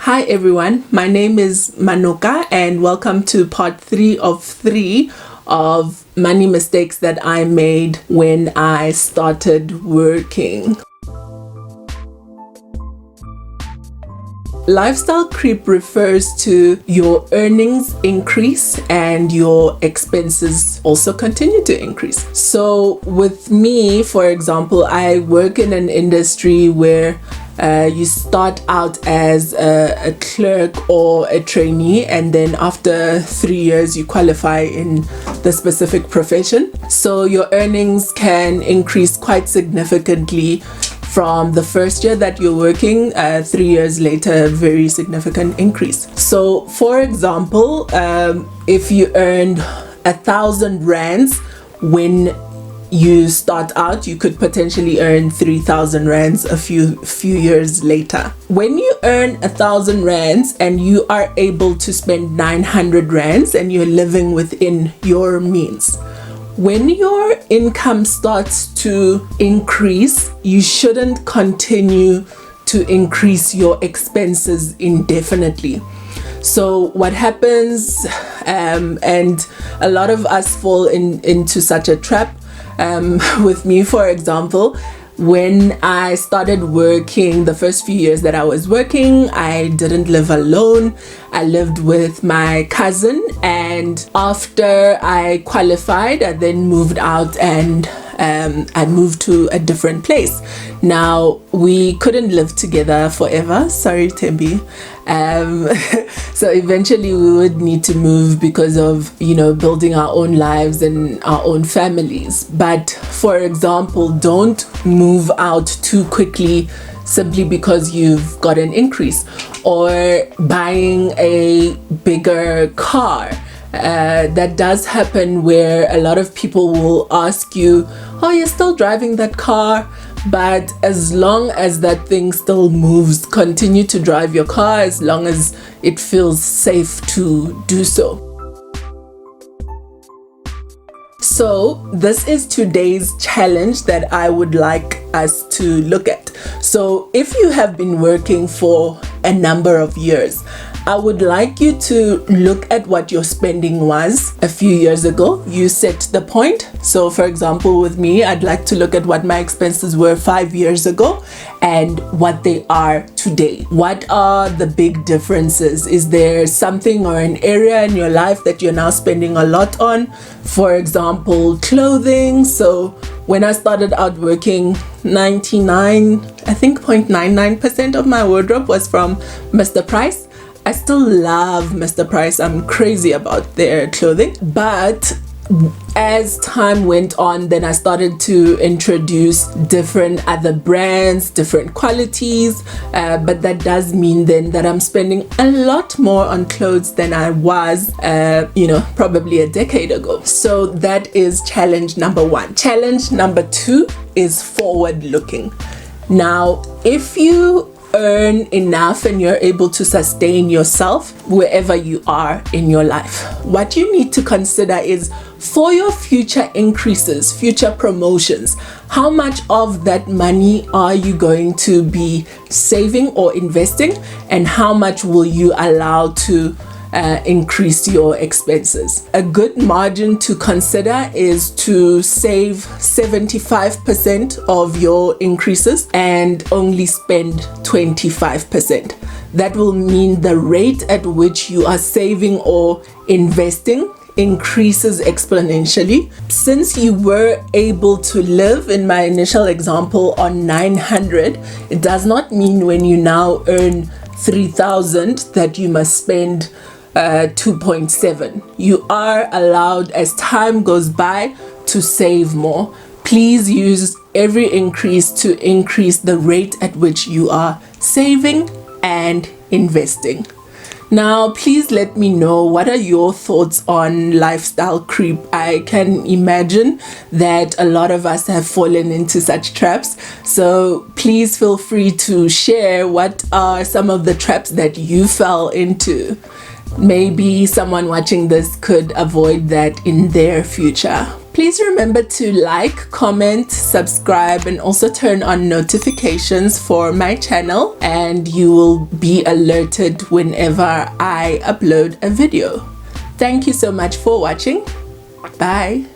Hi everyone, my name is Manuka and welcome to part 3 of 3 of money mistakes that I made when I started working. Lifestyle creep refers to your earnings increase and your expenses also continue to increase. So with me, for example, I work in an industry where you start out as a clerk or a trainee, and then after 3 years you qualify in the specific profession. So your earnings can increase quite significantly from the first year that you're working. 3 years later, a very significant increase. So for example, if you earned 1,000 rands when you start out, you could potentially earn 3,000 rands a few years later. When you earn 1,000 rands and you are able to spend 900 rands and you're living within your means, when your income starts to increase, you shouldn't continue to increase your expenses indefinitely. So what happens, and a lot of us fall into such a trap. With me, for example, when I started working, the first few years that I was working, I didn't live alone. I lived with my cousin, and after I qualified, I then moved out and I moved to a different place. Now, we couldn't live together forever. Sorry, Tembi. So eventually we would need to move because of, building our own lives and our own families. But for example, don't move out too quickly simply because you've got an increase, or buying a bigger car. That does happen, where a lot of people will ask you, oh, you're still driving that car? But as long as that thing still moves, continue to drive your car as long as it feels safe to do so. So this is today's challenge that I would like us to look at. So if you have been working for a number of years, I would like you to look at what your spending was a few years ago. You set the point. So for example, with me, I'd like to look at what my expenses were 5 years ago and what they are today. What are the big differences? Is there something or an area in your life that you're now spending a lot on? For example, clothing. So when I started out working, 0.99% of my wardrobe was from Mr. Price. I still love Mr. Price. I'm crazy about their clothing. But as time went on, then I started to introduce different other brands, different qualities. But that does mean then that I'm spending a lot more on clothes than I was, probably a decade ago. So that is challenge number 1. Challenge number 2 is forward looking. Now, if you earn enough and you're able to sustain yourself wherever you are in your life, what you need to consider is, for your future increases, future promotions, how much of that money are you going to be saving or investing, and how much will you allow to increase your expenses? A good margin to consider is to save 75% of your increases and only spend 25%. That will mean the rate at which you are saving or investing increases exponentially. Since you were able to live, in my initial example, on 900, it does not mean when you now earn 3,000 that you must spend 2.7. You are allowed, as time goes by, to save more. Please use every increase to increase the rate at which you are saving and investing. Now, please let me know, what are your thoughts on lifestyle creep? I can imagine that a lot of us have fallen into such traps. So please feel free to share what are some of the traps that you fell into. Maybe someone watching this could avoid that in their future. Please remember to like, comment, subscribe, and also turn on notifications for my channel, and you will be alerted whenever I upload a video. Thank you so much for watching. Bye.